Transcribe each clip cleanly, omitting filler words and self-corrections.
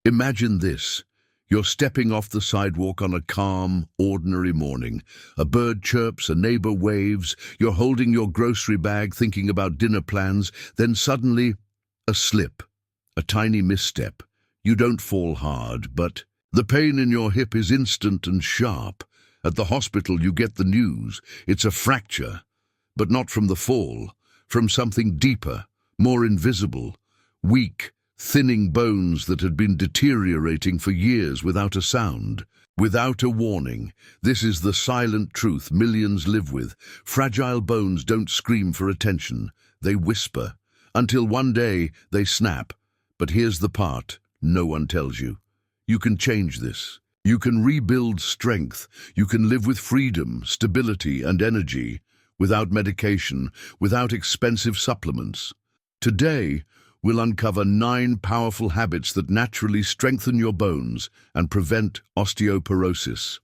Imagine this. You're stepping off the sidewalk on a calm, ordinary morning. A bird chirps, a neighbor waves, you're holding your grocery bag thinking about dinner plans, then suddenly, a slip, a tiny misstep. You don't fall hard, but the pain in your hip is instant and sharp. At the hospital you get the news. It's a fracture, but not from the fall, from something deeper, more invisible, weak, thinning bones that had been deteriorating for years without a sound, without a warning. This is the silent truth millions live with. Fragile bones don't scream for attention. They whisper, until one day they snap. But here's the part no one tells you. You can change this. You can rebuild strength. You can live with freedom, stability, and energy, without medication, without expensive supplements. Today, we'll uncover 9 powerful habits that naturally strengthen your bones and prevent osteoporosis.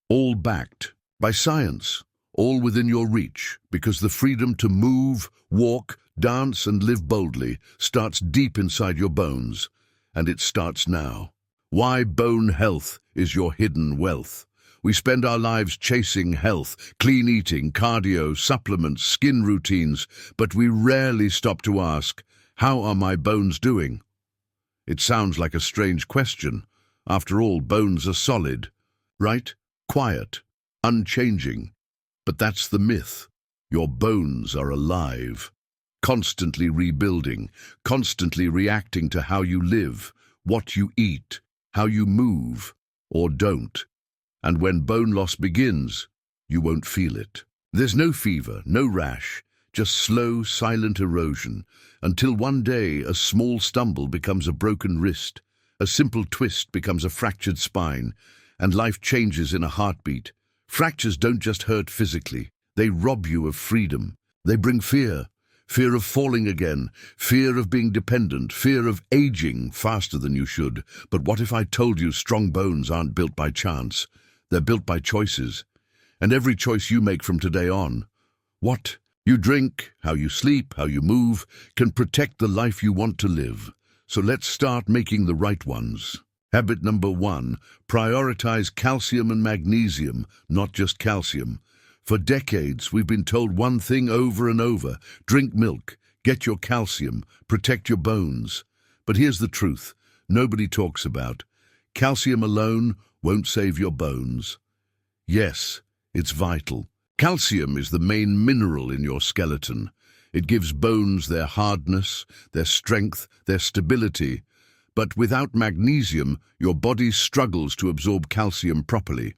All backed by science, all within your reach, because the freedom to move, walk, dance, and live boldly starts deep inside your bones, and it starts now. Why bone health is your hidden wealth. We spend our lives chasing health, clean eating, cardio, supplements, skin routines, but we rarely stop to ask, how are my bones doing? It sounds like a strange question. After all, bones are solid, right? Quiet, unchanging. But that's the myth. Your bones are alive, constantly rebuilding, constantly reacting to how you live, what you eat, how you move, or don't. And when bone loss begins, you won't feel it. There's no fever, no rash, just slow, silent erosion, until one day a small stumble becomes a broken wrist, a simple twist becomes a fractured spine, and life changes in a heartbeat. Fractures don't just hurt physically, they rob you of freedom. They bring fear, fear of falling again, fear of being dependent, fear of aging faster than you should. But what if I told you strong bones aren't built by chance? They're built by choices, and every choice you make from today on, what you drink, how you sleep, how you move, can protect the life you want to live. So let's start making the right ones. Habit number 1, prioritize calcium and magnesium, not just calcium. For decades, we've been told one thing over and over: drink milk, get your calcium, protect your bones. But here's the truth nobody talks about. Calcium alone won't save your bones. Yes, it's vital. Calcium is the main mineral in your skeleton. It gives bones their hardness, their strength, their stability. But without magnesium, your body struggles to absorb calcium properly.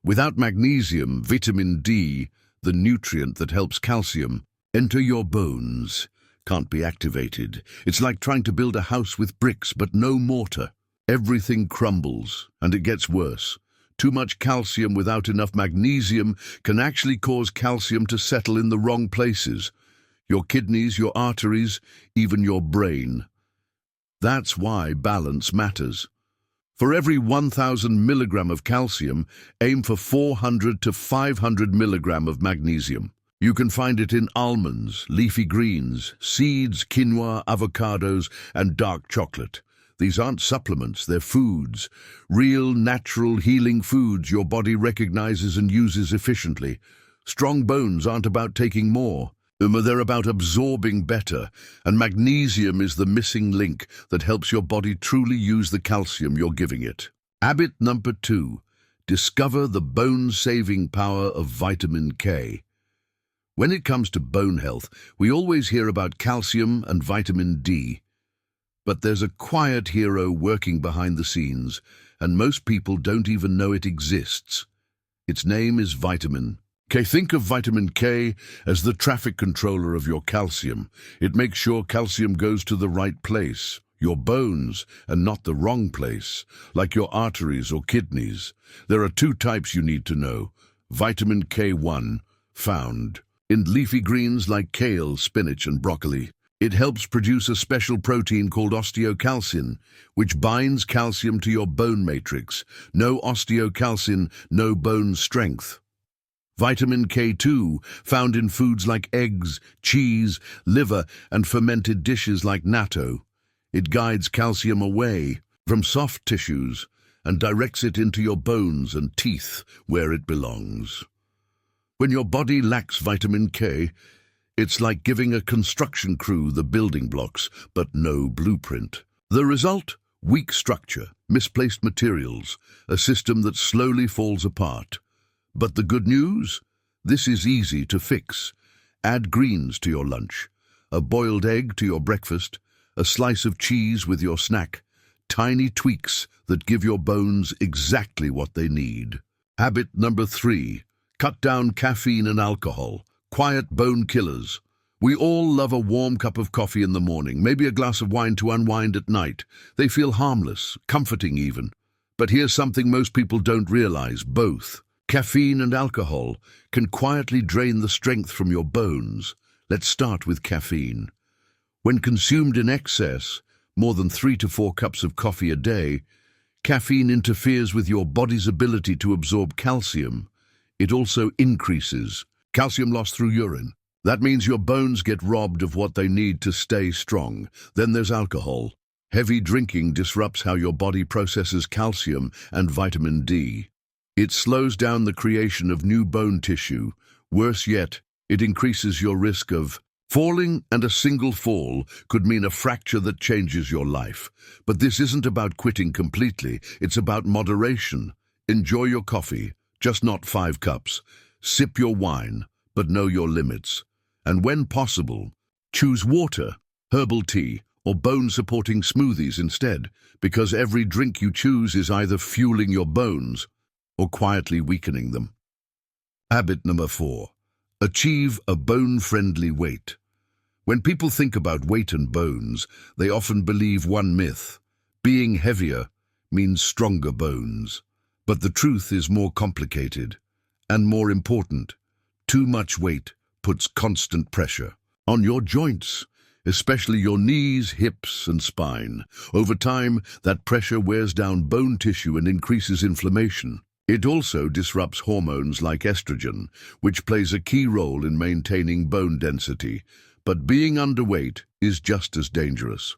Without magnesium, vitamin D, the nutrient that helps calcium enter your bones, can't be activated. It's like trying to build a house with bricks but no mortar. Everything crumbles, and it gets worse. Too much calcium without enough magnesium can actually cause calcium to settle in the wrong places. Your kidneys, your arteries, even your brain. That's why balance matters. For every 1,000 milligram of calcium, aim for 400 to 500 milligram of magnesium. You can find it in almonds, leafy greens, seeds, quinoa, avocados, and dark chocolate. These aren't supplements, they're foods. Real, natural, healing foods your body recognizes and uses efficiently. Strong bones aren't about taking more. They're about absorbing better, and magnesium is the missing link that helps your body truly use the calcium you're giving it. Habit number 2, discover the bone-saving power of vitamin K. When it comes to bone health, we always hear about calcium and vitamin D. But there's a quiet hero working behind the scenes, and most people don't even know it exists. Its name is vitamin K. Think of vitamin K as the traffic controller of your calcium. It makes sure calcium goes to the right place, your bones, and not the wrong place, like your arteries or kidneys. There are 2 types you need to know. Vitamin K1, found in leafy greens like kale, spinach, and broccoli. It helps produce a special protein called osteocalcin, which binds calcium to your bone matrix. No osteocalcin, no bone strength. Vitamin K2, found in foods like eggs, cheese, liver, and fermented dishes like natto. It guides calcium away, from soft tissues and directs it into your bones and teeth where it belongs. When your body lacks vitamin K, it's like giving a construction crew the building blocks, but no blueprint. The result? Weak structure, misplaced materials, a system that slowly falls apart. But the good news? This is easy to fix. Add greens to your lunch, a boiled egg to your breakfast, a slice of cheese with your snack. Tiny tweaks that give your bones exactly what they need. Habit number 3. Cut down caffeine and alcohol. Quiet bone killers. We all love a warm cup of coffee in the morning, maybe a glass of wine to unwind at night. They feel harmless, comforting even. But here's something most people don't realize. Both caffeine and alcohol can quietly drain the strength from your bones. Let's start with caffeine. When consumed in excess, more than 3 to 4 cups of coffee a day, caffeine interferes with your body's ability to absorb calcium. It also increases calcium loss through urine. That means your bones get robbed of what they need to stay strong. Then there's alcohol. Heavy drinking disrupts how your body processes calcium and vitamin D. It slows down the creation of new bone tissue. Worse yet, it increases your risk of falling, and a single fall could mean a fracture that changes your life. But this isn't about quitting completely. It's about moderation. Enjoy your coffee, just not 5 cups. Sip your wine, but know your limits. And when possible, choose water, herbal tea, or bone-supporting smoothies instead, because every drink you choose is either fueling your bones or quietly weakening them. Habit number 4. Achieve a bone-friendly weight. When people think about weight and bones, they often believe one myth: being heavier means stronger bones. But the truth is more complicated. And more important, too much weight puts constant pressure on your joints, especially your knees, hips, and spine. Over time, that pressure wears down bone tissue and increases inflammation. It also disrupts hormones like estrogen, which plays a key role in maintaining bone density. But being underweight is just as dangerous.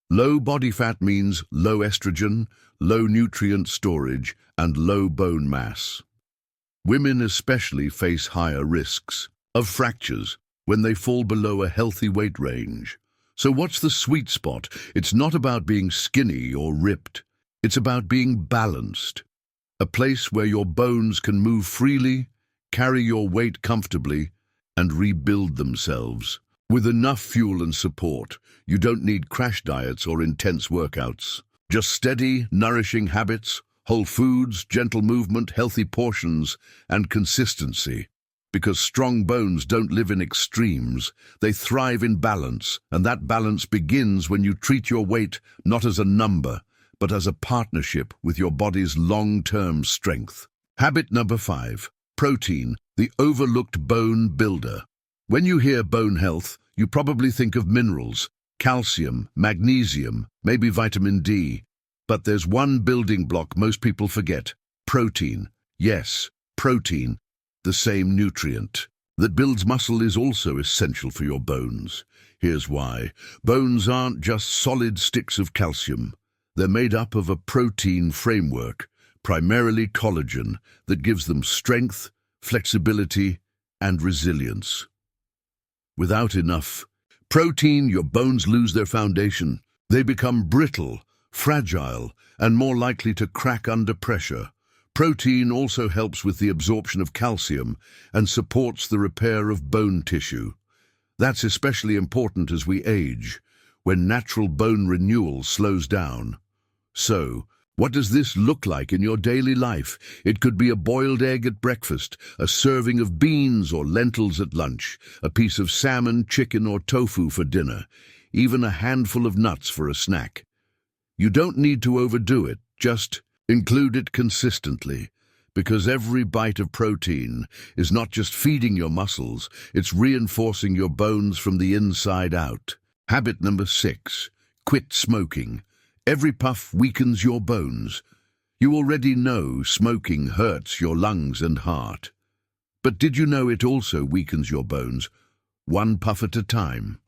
Low body fat means low estrogen, low nutrient storage, and low bone mass. Women especially face higher risks of fractures when they fall below a healthy weight range. So what's the sweet spot? It's not about being skinny or ripped. It's about being balanced. A place where your bones can move freely, carry your weight comfortably, and rebuild themselves. With enough fuel and support, you don't need crash diets or intense workouts. Just steady, nourishing habits, whole foods, gentle movement, healthy portions, and consistency. Because strong bones don't live in extremes, they thrive in balance, and that balance begins when you treat your weight not as a number, but as a partnership with your body's long-term strength. Habit number 5. Protein, the overlooked bone builder. When you hear bone health, you probably think of minerals, calcium, magnesium, maybe vitamin D. But there's one building block most people forget: protein. Yes, protein, the same nutrient that builds muscle, is also essential for your bones. Here's why. Bones aren't just solid sticks of calcium. They're made up of a protein framework, primarily collagen, that gives them strength, flexibility, and resilience. Without enough protein, your bones lose their foundation. They become brittle, fragile, and more likely to crack under pressure. Protein also helps with the absorption of calcium and supports the repair of bone tissue. That's especially important as we age, when natural bone renewal slows down. So, what does this look like in your daily life? It could be a boiled egg at breakfast, a serving of beans or lentils at lunch, a piece of salmon, chicken, or tofu for dinner, even a handful of nuts for a snack. You don't need to overdo it, just include it consistently, because every bite of protein is not just feeding your muscles, it's reinforcing your bones from the inside out. Habit number 6. Quit smoking. Every puff weakens your bones. You already know smoking hurts your lungs and heart. But did you know it also weakens your bones, one puff at a time?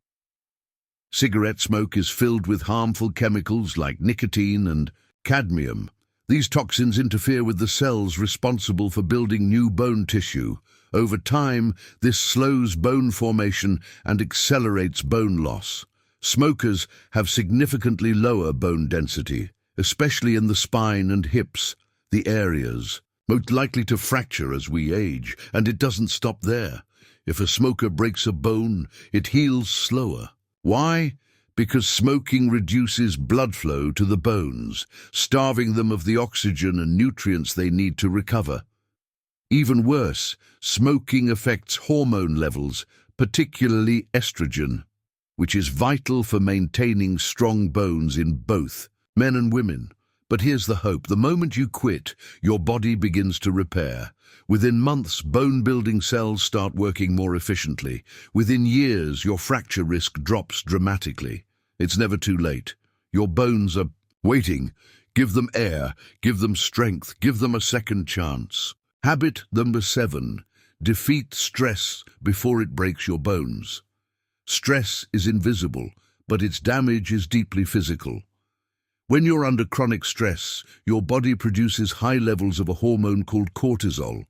Cigarette smoke is filled with harmful chemicals like nicotine and cadmium. These toxins interfere with the cells responsible for building new bone tissue. Over time, this slows bone formation and accelerates bone loss. Smokers have significantly lower bone density, especially in the spine and hips, the areas most likely to fracture as we age, and it doesn't stop there. If a smoker breaks a bone, it heals slower. Why? Because smoking reduces blood flow to the bones, starving them of the oxygen and nutrients they need to recover. Even worse, smoking affects hormone levels, particularly estrogen, which is vital for maintaining strong bones in both men and women. But here's the hope. The moment you quit, your body begins to repair. Within months, bone-building cells start working more efficiently. Within years, your fracture risk drops dramatically. It's never too late. Your bones are waiting. Give them air, give them strength, give them a second chance. Habit number 7. Defeat stress before it breaks your bones. Stress is invisible, but its damage is deeply physical. When you're under chronic stress, your body produces high levels of a hormone called cortisol.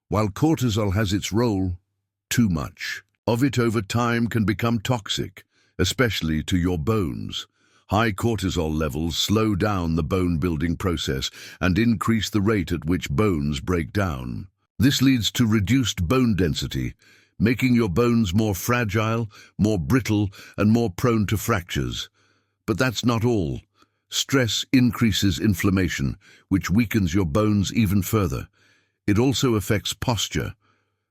While cortisol has its role, too much of it over time can become toxic, especially to your bones. High cortisol levels slow down the bone-building process and increase the rate at which bones break down. This leads to reduced bone density, making your bones more fragile, more brittle, and more prone to fractures. But that's not all. Stress increases inflammation, which weakens your bones even further. It also affects posture.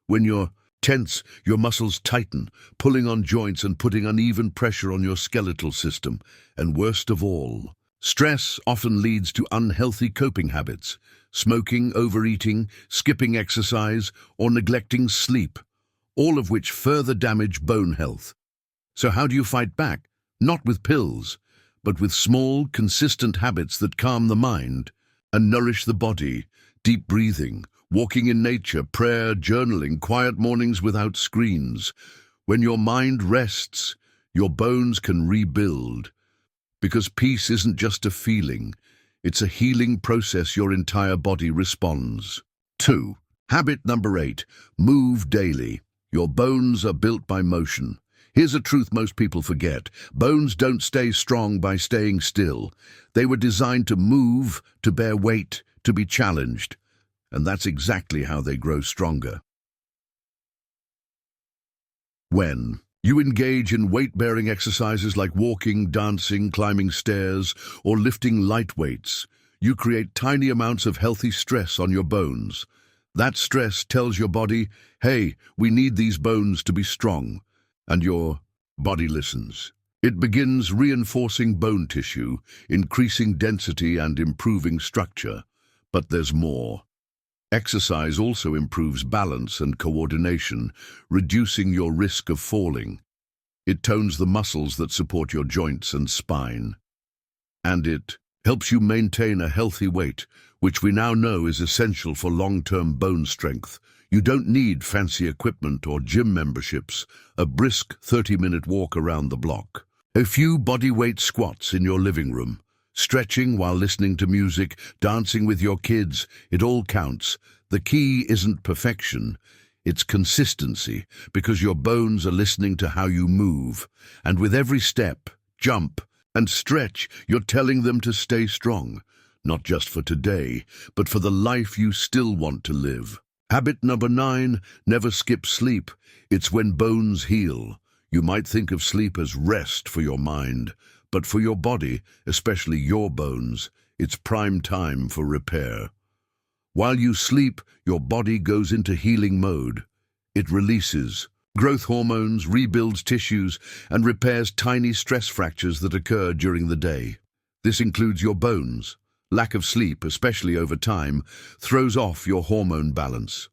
When you're tense, your muscles tighten, pulling on joints and putting uneven pressure on your skeletal system. And worst of all, stress often leads to unhealthy coping habits: smoking, overeating, skipping exercise, or neglecting sleep, all of which further damage bone health. So how do you fight back? Not with pills, but with small, consistent habits that calm the mind and nourish the body. Deep breathing, walking in nature, prayer, journaling, quiet mornings without screens. When your mind rests, your bones can rebuild. Because peace isn't just a feeling, it's a healing process your entire body responds. 2. Habit number 8. Move daily. Your bones are built by motion. Here's a truth most people forget. Bones don't stay strong by staying still. They were designed to move, to bear weight, to be challenged. And that's exactly how they grow stronger. When you engage in weight-bearing exercises like walking, dancing, climbing stairs, or lifting light weights, you create tiny amounts of healthy stress on your bones. That stress tells your body, hey, we need these bones to be strong. And your body listens. It begins reinforcing bone tissue, increasing density and improving structure. But there's more. Exercise also improves balance and coordination, reducing your risk of falling. It tones the muscles that support your joints and spine. And it helps you maintain a healthy weight, which we now know is essential for long-term bone strength. You don't need fancy equipment or gym memberships, a brisk 30-minute walk around the block, a few bodyweight squats in your living room, stretching while listening to music, dancing with your kids. It all counts. The key isn't perfection, it's consistency, because your bones are listening to how you move. And with every step, jump, and stretch, you're telling them to stay strong, not just for today, but for the life you still want to live. Habit number 9, never skip sleep. It's when bones heal. You might think of sleep as rest for your mind, but for your body, especially your bones, it's prime time for repair. While you sleep, your body goes into healing mode. It releases growth hormones, rebuilds tissues, and repairs tiny stress fractures that occur during the day. This includes your bones. Lack of sleep, especially over time, throws off your hormone balance,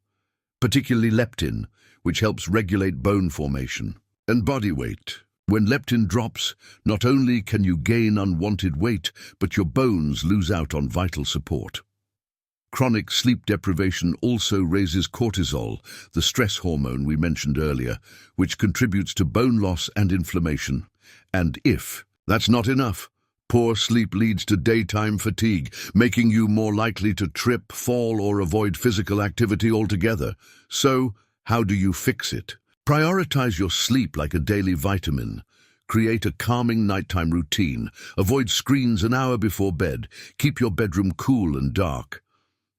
particularly leptin, which helps regulate bone formation, and body weight. When leptin drops, not only can you gain unwanted weight, but your bones lose out on vital support. Chronic sleep deprivation also raises cortisol, the stress hormone we mentioned earlier, which contributes to bone loss and inflammation. And if that's not enough, poor sleep leads to daytime fatigue, making you more likely to trip, fall, or avoid physical activity altogether. So, how do you fix it? Prioritize your sleep like a daily vitamin. Create a calming nighttime routine. Avoid screens an hour before bed. Keep your bedroom cool and dark.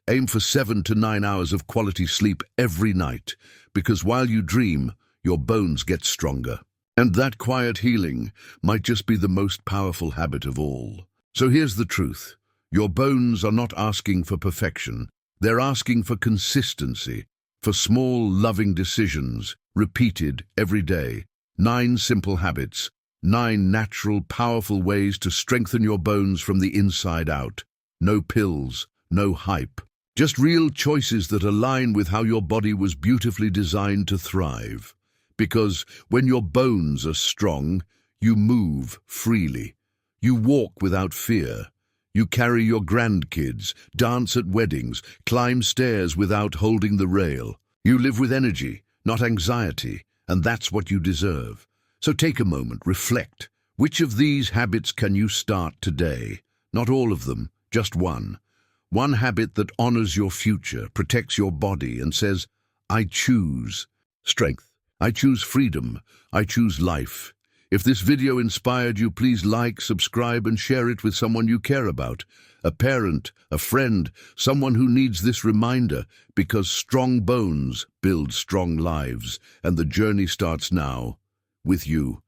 Aim for 7 to 9 hours of quality sleep every night, because while you dream, your bones get stronger. And that quiet healing might just be the most powerful habit of all. So here's the truth. Your bones are not asking for perfection. They're asking for consistency, for small, loving decisions, repeated every day. 9 simple habits, 9 natural, powerful ways to strengthen your bones from the inside out. No pills, no hype. Just real choices that align with how your body was beautifully designed to thrive. Because when your bones are strong, you move freely. You walk without fear. You carry your grandkids, dance at weddings, climb stairs without holding the rail. You live with energy, not anxiety, and that's what you deserve. So take a moment, reflect. Which of these habits can you start today? Not all of them, just one. One habit that honors your future, protects your body, and says, I choose strength. I choose freedom. I choose life. If this video inspired you, please like, subscribe, and share it with someone you care about. A parent, a friend, someone who needs this reminder, because strong bones build strong lives, and the journey starts now with you.